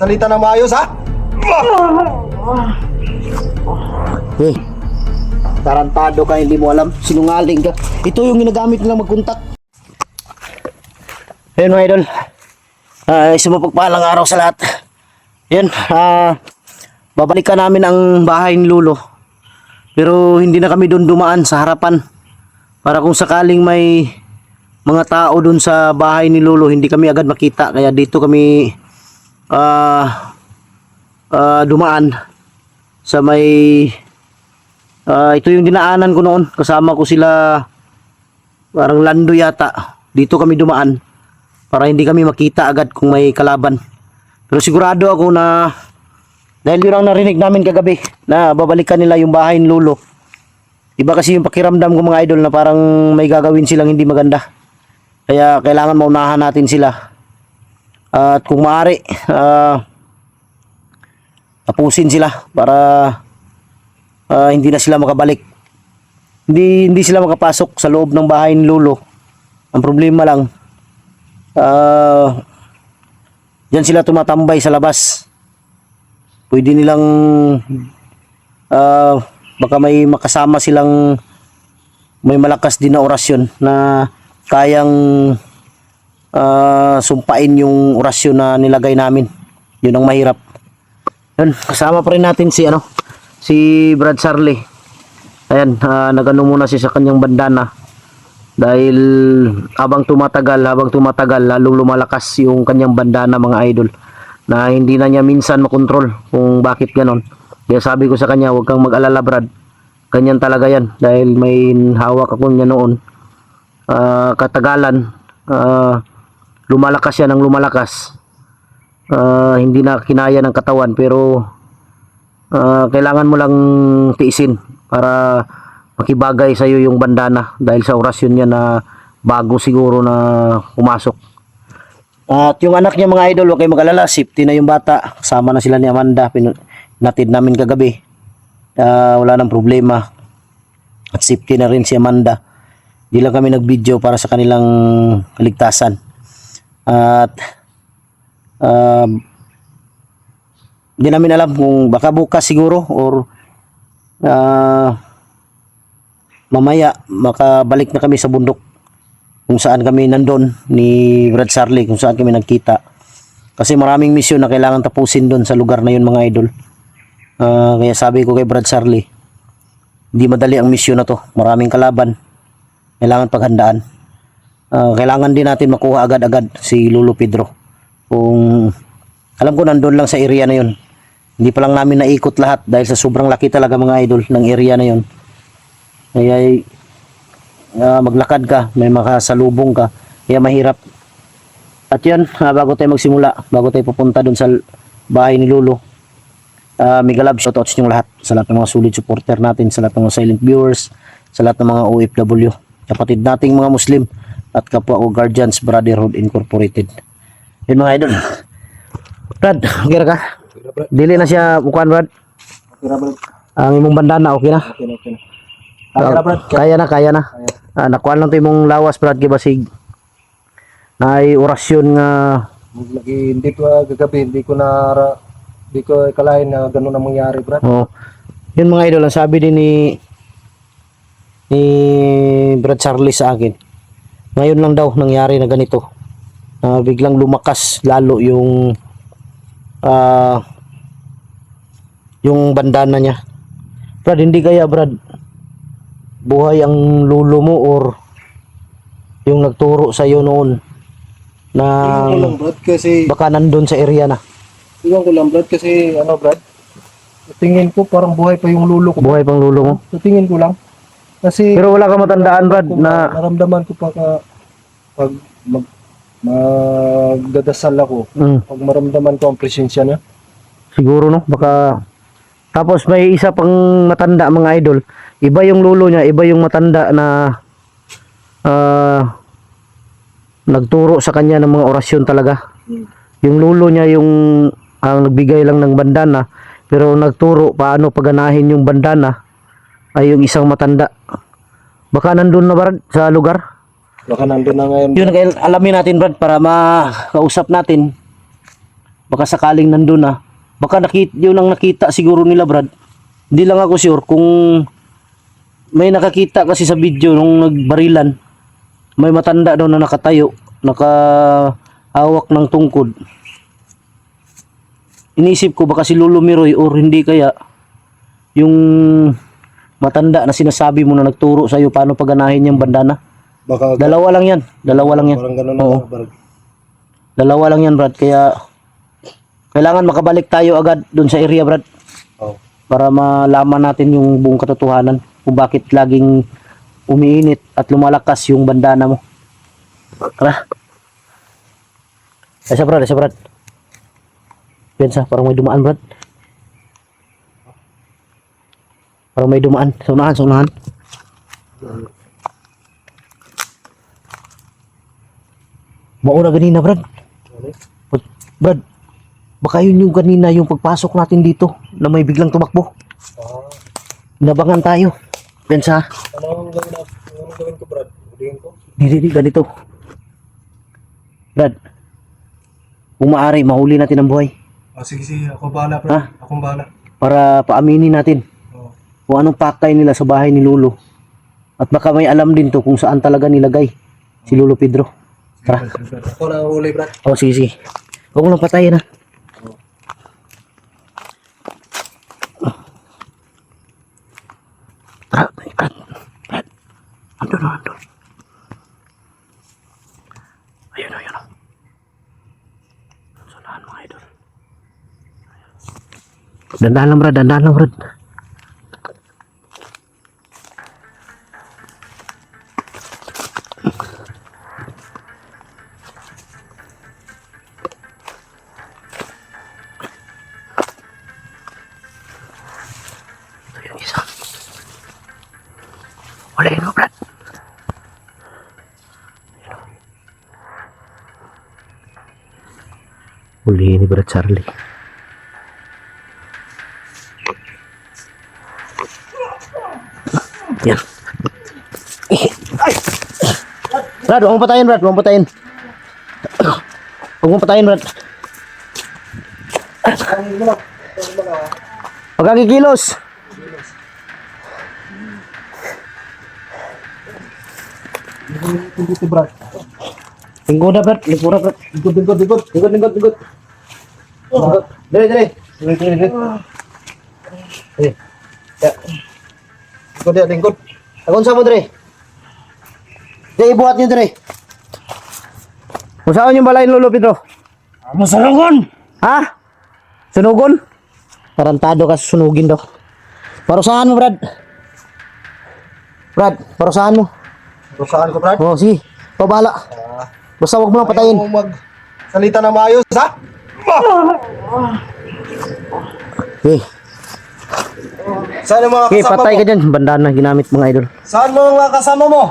Salita na maayos, ha? Eh, tarantado ka, hindi mo alam. Sinungaling ka. Ito yung ginagamit nilang magkontak. Ayun mga idol. Isang mapagpalang araw sa lahat. Yan, babalikan namin ang bahay ni Lolo. Pero hindi na kami doon dumaan sa harapan. Para kung sakaling may mga tao doon sa bahay ni Lolo, hindi kami agad makita. Kaya dito kami dumaan sa may ito yung dinaanan ko noon. Kasama ko sila, parang Lando yata. Dito kami dumaan para hindi kami makita agad kung may kalaban. Pero sigurado ako na dahil yun ang narinig namin kagabi na babalikan nila yung bahay ni Lolo. Iba kasi yung pakiramdam ko mga idol na parang may gagawin silang hindi maganda. Kaya kailangan maunahan natin sila. At kung maaari, tapusin sila para hindi na sila makabalik. Hindi sila makapasok sa loob ng bahay ni Lolo. Ang problema lang, diyan sila tumatambay sa labas. Pwede nilang baka may makasama silang may malakas din na orasyon na kayang sumpain yung orasyon na nilagay namin. Yun ang mahirap. Yun, kasama pa rin natin si Brad Charlie. Ayan, nagano muna siya sa kanyang bandana. Dahil habang tumatagal, lalong lumalakas yung kanyang bandana mga idol. Na hindi na niya minsan makontrol kung bakit ganon. Kaya sabi ko sa kanya, huwag kang mag-alala Brad. Ganyan talaga yan. Dahil may hawak ako niya noon. Katagalan, lumalakas siya ng lumalakas. Hindi na kinaya ng katawan pero kailangan mo lang tiisin para makibagay sa iyo yung bandana dahil sa orasyon niya na bago siguro na pumasok. At yung anak niya mga idol, huwag kayo mag-alala, safety na yung bata. Kasama na sila ni Amanda, pinatid namin kagabi. Wala nang problema. At safety na rin si Amanda. Di lang kami nag-video para sa kanilang kaligtasan. At di namin alam kung baka bukas siguro or mamaya makabalik na kami sa bundok kung saan kami nandun ni Brad Charlie, kung saan kami nagkita. Kasi maraming misyon na kailangan tapusin doon sa lugar na yun mga idol. Kaya sabi ko kay Brad Charlie, hindi madali ang misyon na to. Maraming kalaban. Kailangan paghandaan. Kailangan din natin makuha agad-agad si Lolo Pedro. Kung alam ko nandun lang sa area na yun. Hindi pa lang namin naikot lahat dahil sa sobrang laki talaga mga idol ng area na yun. Kaya maglakad ka, may makasalubong ka, kaya mahirap. At yun, bago tayo magsimula, bago tayo pupunta dun sa bahay ni Lolo, mega love shoutouts nyo lahat sa lahat ng mga solid supporter natin, sa lahat ng mga silent viewers, sa lahat ng mga OFW, kapatid nating mga Muslim at kapwa ko Guardians Brotherhood Incorporated. Yun mga idol. Brad, okay ka? Dili na siya bukan Brad? Okay na, Brad. Ang imong bandana okay na? Okay na, okay na. Okay na, Brad. Kaya na. Nakuha lang tayo mong lawas Brad kay basig. Na ay orasyon nga Lagi, hindi pa gagabi, hindi ko ikalain na gano'n ang mangyari, Brad. oh. Yun mga idol, ang sabi din ni Brad Charlie sa akin. Ngayon lang daw nangyari na ganito. Biglang lumakas lalo yung bandana niya. Brad, hindi kaya Brad buhay ang lolo mo or yung nagturo sa iyo noon na Iwan ko lang, Brad, kasi baka nandun sa area na. iwan ko lang, Brad, kasi Brad, sa tingin ko parang buhay pa yung lulo ko. Buhay pang lolo mo. Sa tingin ko lang. Kasi Pero wala ka matandaan Brad na naramdaman ko pa pag magdadasal ako, pag maramdaman ko ang presensya niya. siguro no, baka tapos may isa pang matanda mga idol. Iba yung lolo niya, iba yung matanda na nagturo sa kanya ng mga orasyon talaga. Yung lolo niya yung ang nagbigay lang ng bandana, pero nagturo paano paganahin yung bandana ay yung isang matanda. Baka nandun na Brad sa lugar. Baka nandun na ngayon. Yun, alamin natin Brad para makausap natin baka sakaling nandun na. Baka yun ang nakita siguro nila, Brad. Hindi lang ako sure kung may nakakita kasi sa video nung nagbarilan. May matanda daw na nakatayo, nakahawak ng tungkod. Inisip ko baka si Lolo Miroy or hindi kaya yung matanda na sinasabi mo na nagturo sa iyo paano pagganahin yung bandana. Baka Dalawa lang yan. Dalawa lang yan. parang ganun Oo. na, Brad. Dalawa lang yan, Brad. Kaya kailangan makabalik tayo agad doon sa area, Brad. Oh. Para malaman natin yung buong katotohanan kung bakit laging umiinit at lumalakas yung bandana mo. Tara. Esa, Brad. Esa, Brad. Pensa, parang may dumaan, Brad. Parang may dumaan. Sa unahan, sa unahan. Mauna ganina, Brad. Brad, baka yun yung kanina yung pagpasok natin dito na may biglang tumakbo. Nabangan tayo. Pensa. Anong gawin ko, Brad? Huliin ko? Di, ganito. Brad, kung maaari, mahuli natin ang buhay. Sige, ako bahala, Brad. Ha? Akong bahala. Para paaminin natin Oh. kung anong pakay nila sa bahay ni Lolo. At baka may alam din to kung saan talaga nilagay si Lolo Pedro. Tara. Ako na huli, Brad. Oh, sige, sige. Huwag mo lang patayin, ha. Tara, Brad. Brad. Andun. Ayun. Sanahan mga idol. Dandahan lang, Brad. Yung isa. Walain mo, Brad. Huli ni Brad Charlie. Yan. Brad, huwag mo patayin, Brad. Huwag mo patayin. Huwag mo patayin, Brad. Huwag kang kikilos. Dito, Brad. Lingkod na, Brad. Lingkod. Lingkod. Dire. Lingkod. Agon sa mo, Dire. Dire, ibuhat nyo, Dire. Kung saan yung balay, Lolo Pedro? Amo sa langon! Ha? Sunugon? Tarantado ka sunugin daw. Parusahan mo, Brad. Brad, parusahan mo. Saan ko, Brad? Oh, sige. Pabala. Basta wag mo lang patayin. Ayaw mo magsalita na maayos, ha? Okay. Saan ang mga Okay, kasama patay mo? ka dyan. Bandana ginamit mga idol. Saan mo ang mga kasama mo?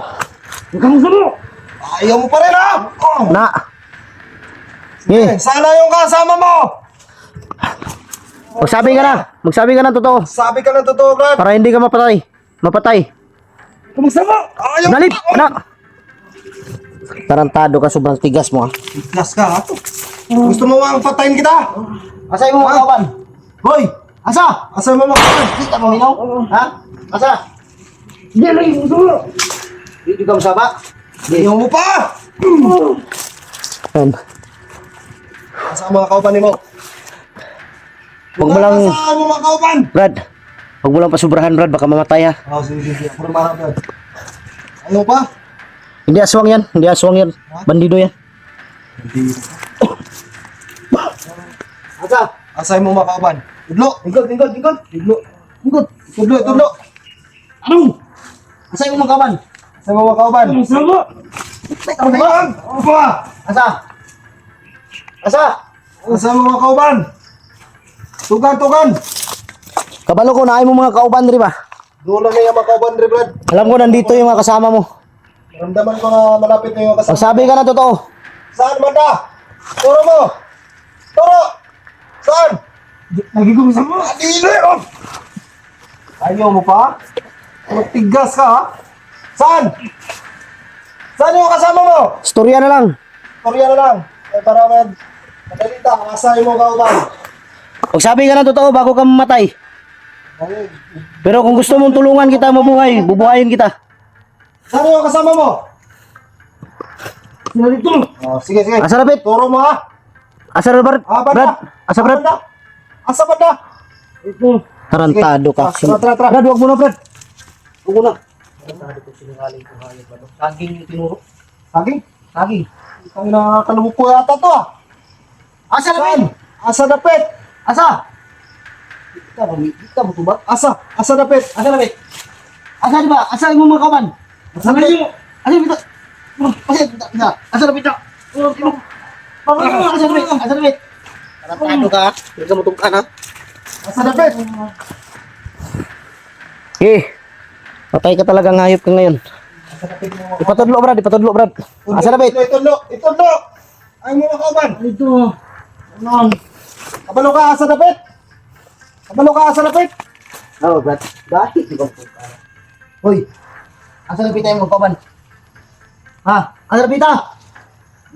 Ayaw mo pa rin, ha? Na! Okay, Sana yung kasama mo! magsabi ka na. Magsabi ka na totoo. Sabi ka ng totoo, Brad. Para hindi ka mapatay. Kumagsama! Ayaw mo Nalit! pa! Na! Tarantado ka, sobrang tigas mo ha. Gas ka, ha? Gusto mo ang patayin kita? Asa mo mga kawan? Hoy! Asa? Asa mo makawan? Kita mo minaw? Ha? Asa? Hindi lagi mo sulo. Hindi ka masaba? Ayaw mo pa! Yan. Asa ang mga kaupan mo? Huwag mo lang, Asa ang mga kaupan? Brad. Huwag mo lang pasubrahan, Brad. Baka mamatay ha. Sige. Ako na marap, Brad. Ayaw pa? Hindi aswang yan. Hindi aswang yan. Bandido yan. Asa? Asa mo mga kaupan? Tudlo! Tudlo! Tudlo! Ano? Asa yung mga kawan? Asa mo mga kaupan? Sama! Asa? Asa? Asa mo mga kaupan? Tugan! Kabalo ko, naay mo mga kauban, di ba? Dulo na yung mga kaupan, Brad. Alam ko, nandito yung mga kasama mo. Ramdaman mga malapit na yung kasama. Magsabi ka na totoo. Saan banda? Turo mo! Turo! Saan? Nagigong sa mo. Adili! Ayaw mo pa? Magtigas ka, ha? Saan? Saan yung kasama mo? Storya na lang. Torya na lang. Para Madalita, asahin mo kauban. Magsabi ka ng totoo bago ka mamatay. Pero kung gusto mong tulungan kita mabuhay, bubuhayin kita. Saan yung kasama mo? Sino dito? Oh, sige, sige. Asa lapit? Turo mo ha. Asa Brad? Brad? Asa Brad? Asa ba na? Ito. Tarantado ka. Tara, tara, tara. Brad, wag mo na Brad. Wag mo na. Saging yung tinuro. Saging? Saging. Ang nakalubog ko yata to ah. Asa lapit? Asa dapit? Asa? Kita mo to ba? Asa? Asa dapit? Asa lapit? Asa di ba? Asa mo mga kawan? Asa dapit? Asa lapit? Asa lapit? Asa lapit? Asa lapit? Tarantado ka. Hindi ka matungkan ha. Asa dapit? Patay ka talaga, ngayop ka ngayon. Ipatudlo Brad, ipatudlo Brad. Asa lapit? Ito. Ay mo kauban. Ito. Ano? Kabalo ka asa dapit? Kabalo ka asa dapit? Oo Brad. Dahil di ba? Hoy. Asa lapit tayo mga kawan? Ha? Asa lapit ha?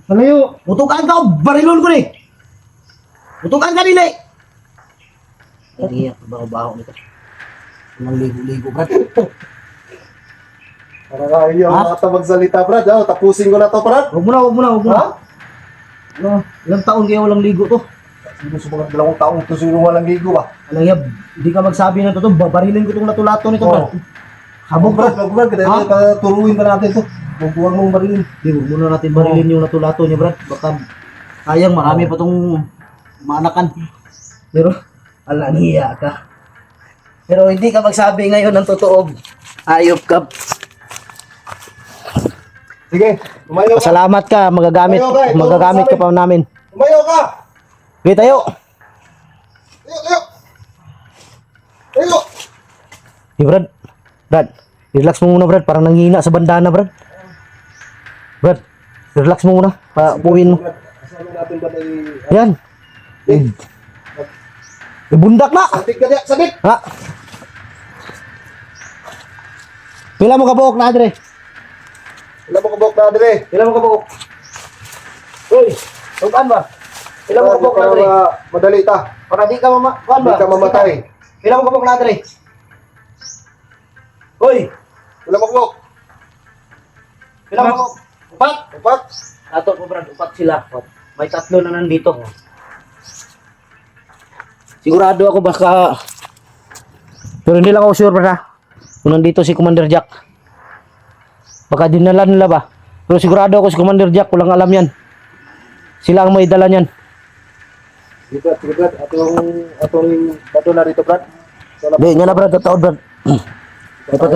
Malayo. Utukan ka, barilon ko ni. Utukan ka nila. Hindi yan, baho-baho nito. Nang ligo-ligo, Brad. Para ka iyo mata magsalita, Brad. Oh, tapusin ko na to, Brad. Huwag mo na, huwag mo na, huwag mo na. Ha? Ano, ilang taon kaya walang ligo to? Siguro sa mga 2 taong to sino walang ligo ba? Alam niya, hindi ka magsabi na to, babarilin ko itong latulato nito, Brad. Oo. Habog, Brad. Brad, kaya turuin ka natin to. Huwag mong barilin. Hindi, huwag muna natin barilin yung latulato niya, Brad. Baka, sayang, marami pa tong maanakan. Pero, alaniya ka. Pero hindi ka magsabi ngayon ng totoo. Ayop ka. Sige, tumayo ka. Salamat ka, magagamit ka pa namin. Tumayo ka. Okay, tayo. Tayo. Hey, Brad, relax mo muna, Brad. Parang nanghina sa bandana, Brad. Brad, relax mo muna. Pauwiin mo. Kasama natin ba tayo? Yan. Bundak na. Sabik ka diya, sabik. Ha? Pila mo kabuok na, Adre? Wala mo kabok na, Dre. Pila mo kabuok? Uy, tugan ba? Pila mo kabuok na, Adre? Madalita. Para di ka kuan Hindi ba? ka mamatay. Pila mo kabuok na, Adre? Uy, Wala mo kabok. pila mo kabuok? Upat? Upat. Ato po, Brad, upat sila. May 3 na nandito. Sigurado ako baka... Pero hindi lang ako sure, Brad, ha? Kung nandito si Commander Jack. Baka dinala nila ba? Pero sigurado ako si Commander Jack, walang alam yan. Sila ang may dala niyan. Sige, Brad. Atong bato na rito, Brad. Hindi, nga na, Brad, tataon, Brad.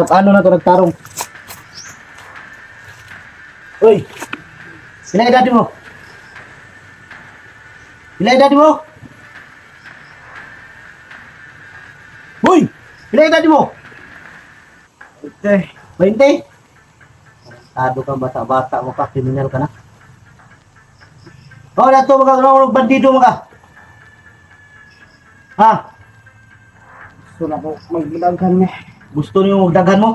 Ano na to, nagtarong. Uy! Ilang edad mo? Ilang edad mo? Uy! Ilang edad mo? 20? Tado ka, bata-bata mo ka, kriminal ka na. Oh, nato mga bandido mo ka. Ha? Gusto na po magdaghan niya. Gusto niyo magdagan mo?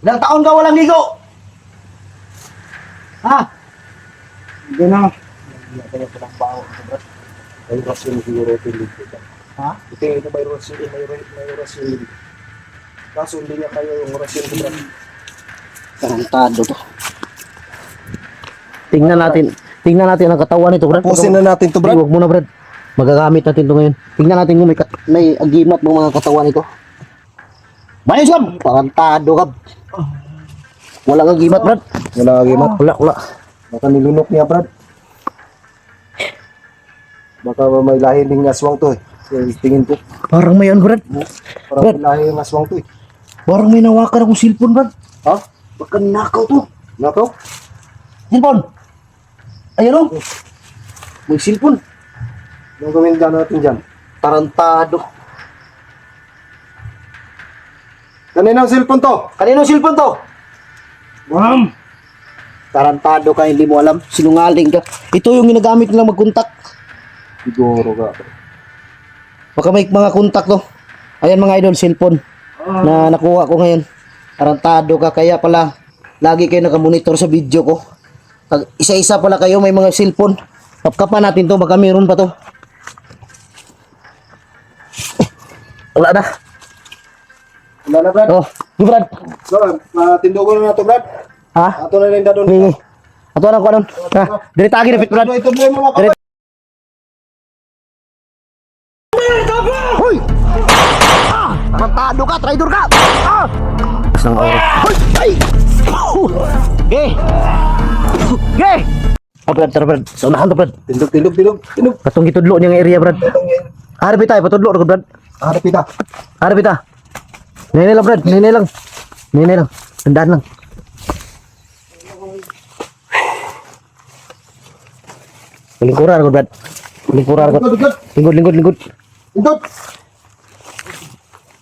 Ilang taon ka walang ligo? Ha? Hindi na. Hindi na palang bao. May rason siguro ito dito. Ha? Ito may rason. Kaso hindi niya kayo yung rason ko, Brad. Tarantado to. Tingnan natin ang katawan nito, Brad. Tapusin na natin to, Brad. Huwag mo na, Brad. Magagamit natin to ngayon. Tingnan natin kung may agimat ng mga katawan nito. Mayos ka! Tarantado ka. Walang agimat, Brad. Wala agimat. Wala. Baka nilunok niya, Brad. Baka may lahi ding aswang to eh. Tingin ko. Parang may ano, Brad. Parang may lahi ng aswang to eh. Parang may nawakan akong cellphone, Brad. Ha? Baka ninakaw to. Nako? Cellphone! Ayun o. May cellphone. Anong gawin natin dyan? Tarantado. Kaninang cellphone to? Kanino cellphone to? Ma'am! Tarantado ka, hindi mo alam. Sinungaling ka. Ito yung ginagamit nilang mag-contact. Siguro ka. Baka may mga contact to. Ayan mga idol, cellphone na nakuha ko ngayon. Tarantado ka, kaya pala lagi kayo nakamonitor sa video ko. Pag isa-isa pala kayo, may mga cellphone. Kapkapan natin to, baka meron pa to. Wala na. Wala na, Brad. Oh, di Brad. Brad, matindugo na to, Brad. Ha? Ato na rin dadon. Okay. Ato na ko anon. Ha, diri tagi dapit Brad. Ito mo mga Diri. Hoy! Matado ka, traitor ka! Ah! Isang oras. Hoy! Ay! Ge! Ge! Ah, Brad, tara Brad. Sa unahan to, Brad. Tindog. Katong gitudlo niyang area, Brad. Harap tayo, patudlo ko, Brad. Harap ita. Harap ita. Nene lang, Brad. Nene lang. Tandaan lang. Lingkuran ko, Brad. Lingkuran ko. Dugod. Lingkod. Tindog.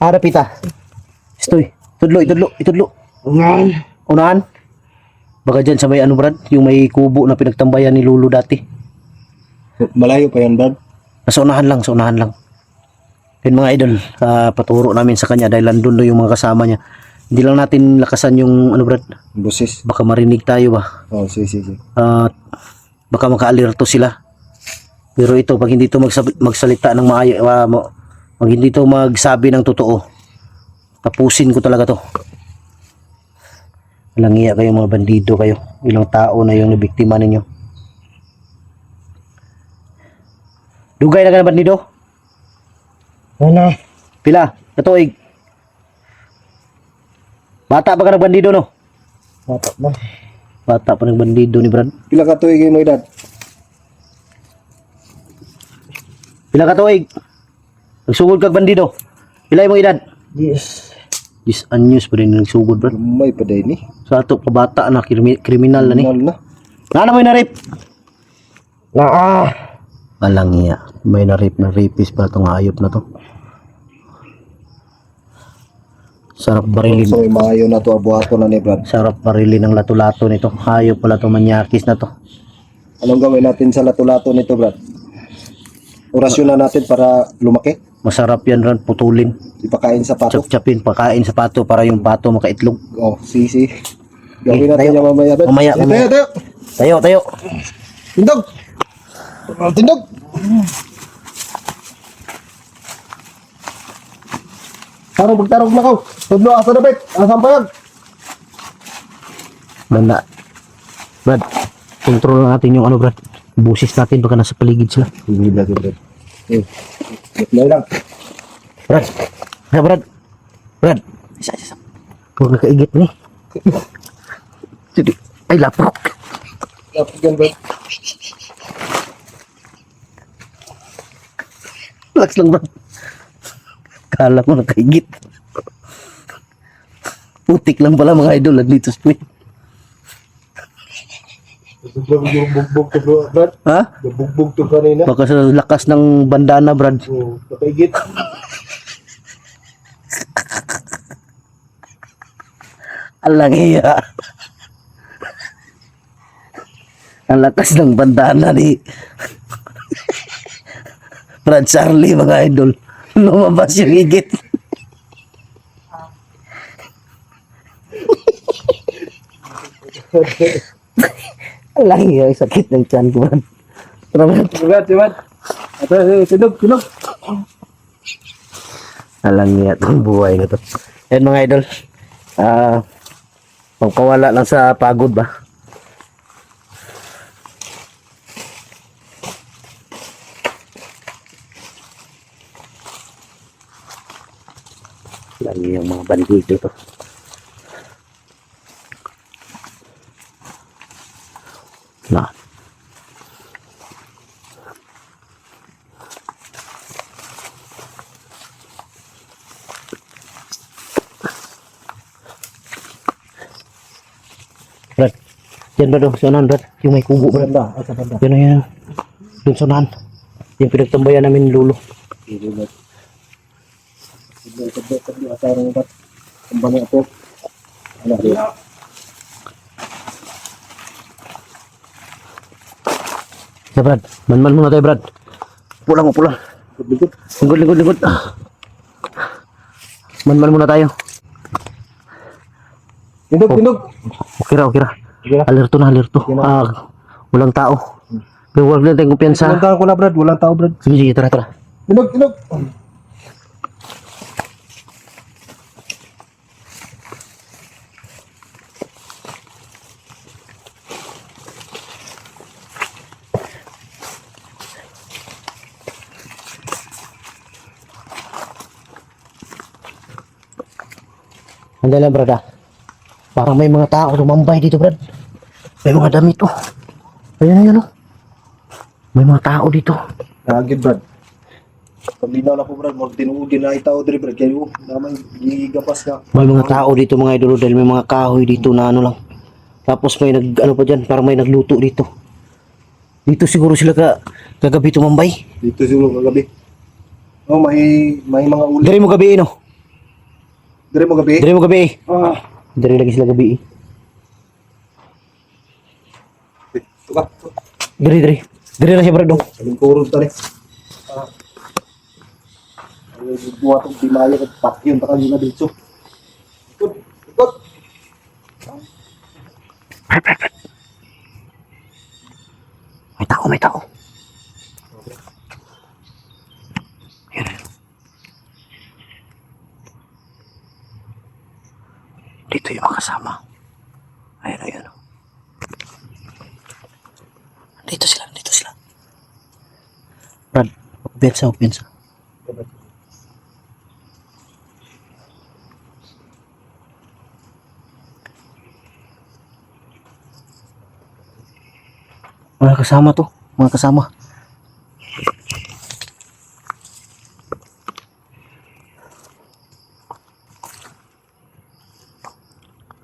Harap ita. Stoy. Itudlo. Unahan. Baka dyan sa may ano, Brad, yung may kubo na pinagtambayan ni Lulu dati. Malayo pa yan, Brad. Sa unahan lang. Yun mga idol, paturo namin sa kanya dahil landun doon yung mga kasama niya. Hindi lang natin lakasan yung ano, Brad, Busis. baka marinig tayo ba. Oh, si. At baka maka-alerto sila. Pero ito, pag hindi ito magsalita ng maayos, pag hindi ito magsabi ng totoo, tapusin ko talaga to. Walang iya kayo mga bandido kayo. Ilang tao na yung nabiktima ninyo. Dugay na ka na bandido? Wala. Pila? Katuig? Bata pa ka ng bandido, no? Bata pa ng bandido ni Brad. Pila ka tuig mo edad? Pila katuig? Nagsugod kag bandido? Pila imong edad? Yes. 10 anyos pa rin nagsugod, Brad. May pa din ni. Sa ato kabata na kriminal na ni. Na. Nana mo na-rape? Na. Walang iya. May na-rape na rapist pa itong hayop na to. Sarap barilin. So maayo na to abuhato na ni Brad. Sarap barilin ng lato-lato nito. Hayop pala to, manyakis na to. Anong gawin natin sa lato-lato nito, Brad? Orasyon na natin para lumaki. Masarap yan ran, putulin. Ipakain sa pato. Chop-chopin, pakain sa pato para yung pato makaitlog. Oh, si. Gawin tayo. natin yung mamaya, Brad. Mamaya. Tayo. Tindog. Tindog. Tarog na ko. Tudlo asa dapit. Asam payag. Banda. Brad, kontrol natin yung ano, Brad. Busis natin baka nasa paligid sila. Hindi natin, Brad. May lang. Brad. Ay, Brad. Isa. Huwag nakaigit ni. Sige. Ay, lapok. Lapos yan, Brad. Relax lang, Brad. Kala mo nakaigit. Putik lang pala mga idol. Dito sa point. Yung bugbog to, Brad. Ha? Yung bugbog to kanina. Baka sa lakas ng bandana, Brad. Oh, nakaigit. Alang iya. Ang lakas ng bandana ni Brad Charlie, mga idol. Lumabas yung higit. Alang iya, sakit ng tiyan ko, Brad. Tara, Brad. Brad. Tindog. Alang iya itong buhay na to. Yan mga idol. Pagpawala lang sa pagod ba? Lagi yung mga bandido to. Na. Brad, yan ba doon? Saan Brad? Yung may kubo, Brad. Yan. Doon saan? Yung pinagtambayan namin ni Lolo. Tindog. Asarang, Brad. Ang bango po. Ano, Brad? Ya, Brad. Man muna tayo, Brad. Pulang. Lingkod. Man muna tayo. Tindog, tindog. Okay ra, okay ra. Sige na. Alerto na, alerto. Walang tao. Pero wag lang tayong kumpiyansa. Walang tao ko na, Brad. Walang tao, Brad. Sige, sige, tara, tara. Tindog, tindog. Andala lang, Brad, ah. Parang may mga tao lumambay dito, Brad. May mga damit, oh. Ayan, ayan, oh. May mga tao dito. Nagid, Brad. Paglinaw na po, Brad. More tinuudin na itaw, Dre, Brad. Kaya naman, gigapas ka. May mga tao dito, mga idolo, dahil may mga kahoy dito na ano lang. Tapos may ano pa dyan, parang may nagluto dito. Dito siguro sila kagabi tumambay. Dito siguro kagabi. Oh, may mga ulit. Dari mo gabi, no? Dre mo gabi. Dari mo gabi, eh. Ah. Dari lagi sila gabi, eh. Tuka. Dari. Dari na siya, Brad, oh. Saling kurong tali. Buat itong dimaya at pakyon takal yun na dito. Ikot. Ikot. May tao, may tao. Ayan. Dito yung makasama. Ayan, ayan. Dito sila, dito sila. Brad, upbensa, upbensa. Mga kasama to, mga kasama.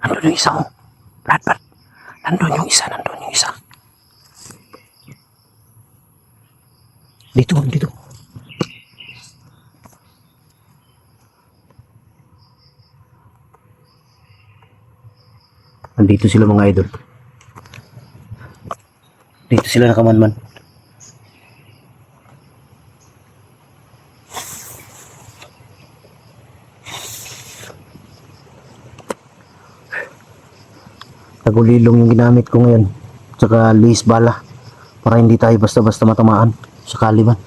Nandun yung isa mo. Brad. Nandun yung isa. Dito. Nandito sila, mga idol. Dito sila nakamanman. Tagulilong yung ginamit ko ngayon. Tsaka lis bala. Para hindi tayo basta-basta matamaan. Sakali man.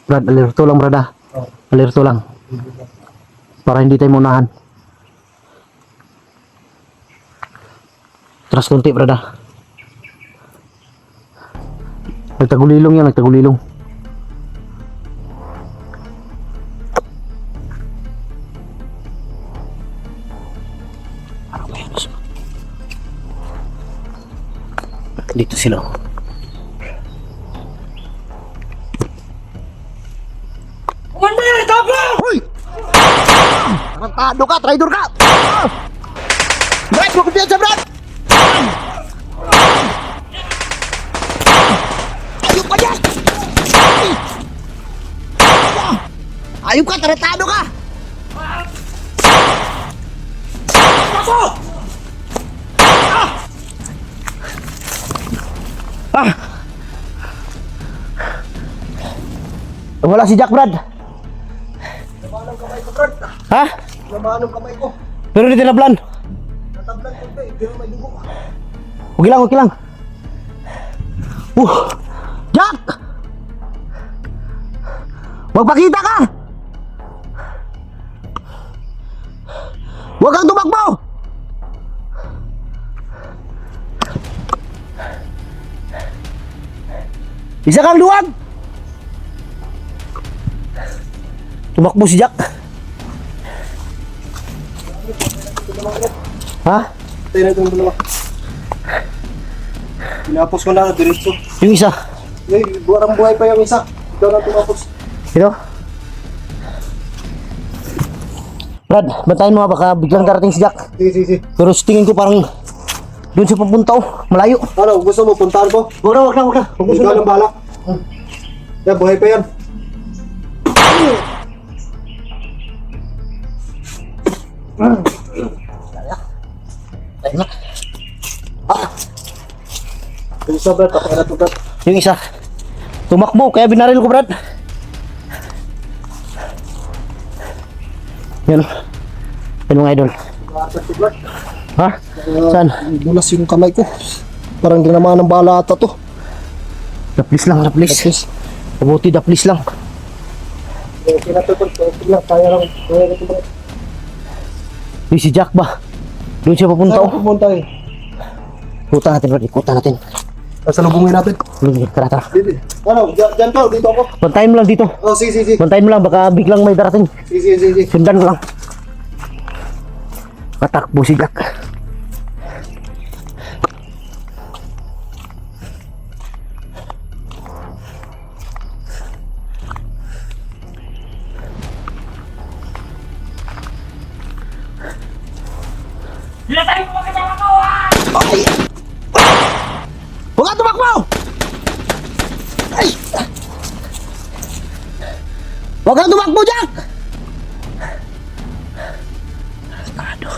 Brad, alerto lang, Brad, ah. Alerto lang. Para hindi tayo munahan. Tras konti, Brad, ah. Nagtagulilong yan, nagtagulilong. Dito sila. Tarantado ka, traitor ka! Brad, mo kumpiyansa, Brad! Ayup ka dyan! Ayup ka, tarantado ka! Ako! Wala si Jack, Brad. Lamaan ang kamay ko, Brad. Ha? Lamaan ang kamay ko. Pero hindi tinablan. Natablan ko, pero may dugo. Okay lang. Jack! Magpakita ka! Huwag kang tumakbo! Isa kang luwag! Tumakbo si Jack. Ha? Tayo na itong dalawa. Pinapos ko na diretso. Yung isa. Buwarang buhay pa yung isa. Ikaw na tumapos. Ito? Brad, bantayan mo, baka biglang darating si Jack. Sige. Pero sa tingin ko parang doon siya papunta, oh, malayo. Ano, gusto mo puntahan ko? Wag na. Ikaw ng balak. Yan, buhay pa yan. Ayun na. Yung isa, Brad, tapos na ito, Brad. Yung isa. Tumakbo, kaya binaril ko, Brad. Yan. Yan mga idol. Ha? Saan? Bulas yung kamay ko. Parang dinamaan ng bala ata to. Daplis lang, daplis. Tapos, Kabuti, daplis lang. pinatutol. Kaya lang. Si Jack ba? Doon siya papunta, Saan oh. pumunta eh? Ikutan natin, Brad. Ikutan natin. Salubungin natin. Tara, tara. Dito. Ano? Diyan ka. Dito ako. Bantayin mo lang dito. Oh, sige. Bantayin mo lang, baka biglang may darating. Sige. Sundan mo lang. Patakbo si Jack. Huwag ka tumakbo! Ay! Huwag ka tumakbo, Jack! Ano?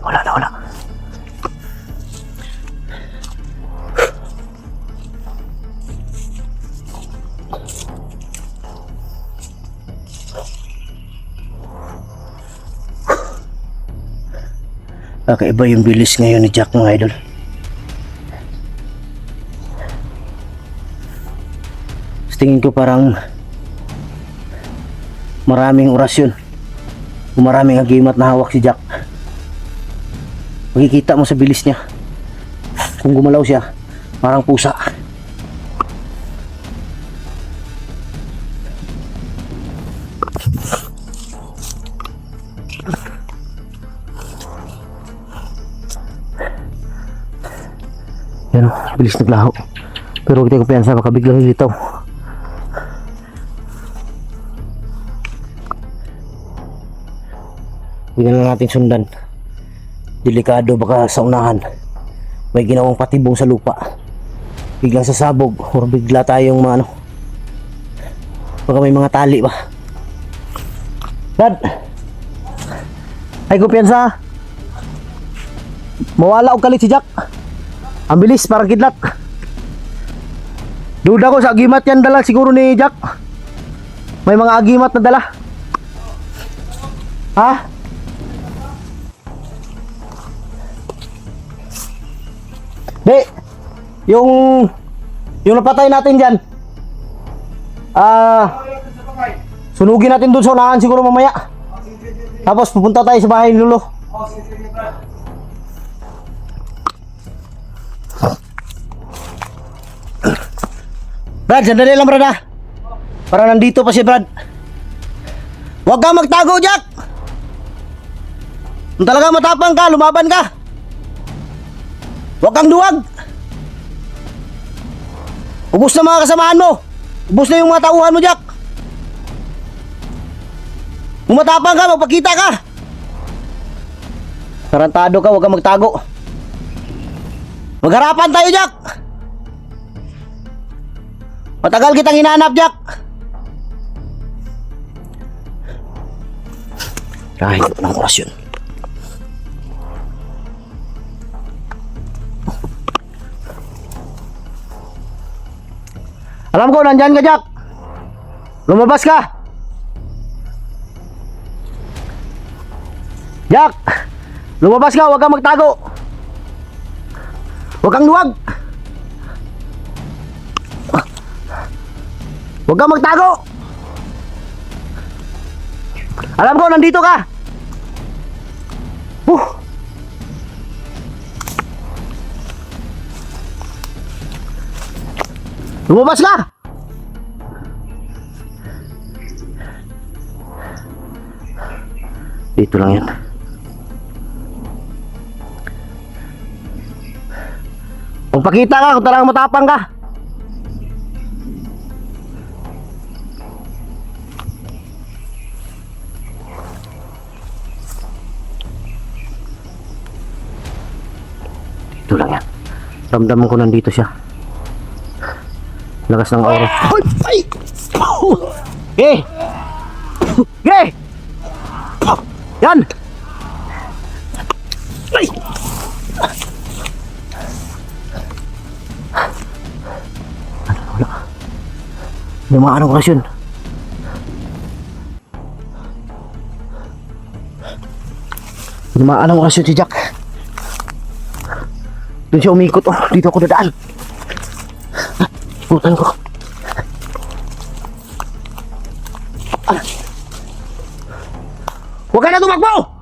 Wala. Wala. Kakaiba yung bilis ngayon ni Jack, mga idol. Sa tingin ko parang maraming orasyon o maraming agimat na hawak si Jack. Makikita mo sa bilis niya. Kung gumalaw siya, parang pusa. Yan o, bilis naglaho. Pero huwag tayo kumpiyansa, baka biglang ilitaw. Huwag na natin sundan. Delikado, baka sa unahan may ginawang patibong sa lupa. Biglang sasabog o bigla tayong baka may mga tali ba. Brad! Ay kumpiyansa. Mawala og kalit si Jack. Ang bilis, parang kidlat. Duda ko sa agimat yan dala siguro ni Jack. May mga agimat na dala. Ha? Di, yung napatay natin dyan. Sunugin natin dun sa unahan siguro mamaya. Tapos pupunta tayo sa bahay ni Lolo. Brad, sandali lang, Brad, ha? Para nandito pa si Brad. Huwag kang magtago, Jack! Kung talaga matapang ka, lumaban ka. Huwag kang duwag. Ubus na mga kasamahan mo. Ubus na yung mga tauhan mo, Jack. Kung matapang ka, magpakita ka. Tarantado ka, huwag kang magtago. Magharapan tayo, Jack. Matagal kitang hinahanap, Jack. Kahit ng oras yun. Alam ko, nandyan ka, Jack. Lumabas ka. Jack, lumabas ka, huwag kang magtago. Huwag kang luwag. Huwag kang magtago. Alam ko, nandito ka. Lumabas ka. Dito lang yan. Magpakita ka kung talagang matapang ka. Dito lang yan. Ramdaman ko nandito siya. Lakas ng oras. Ay! Okay. Okay. Yan. Ay. Wala. Lumaan ang oras yun. Lumaan ang oras yun si Jack. Doon siya umikot. Oh, dito ako dadaan. Ikutan ko. Huwag ka na tumakbo!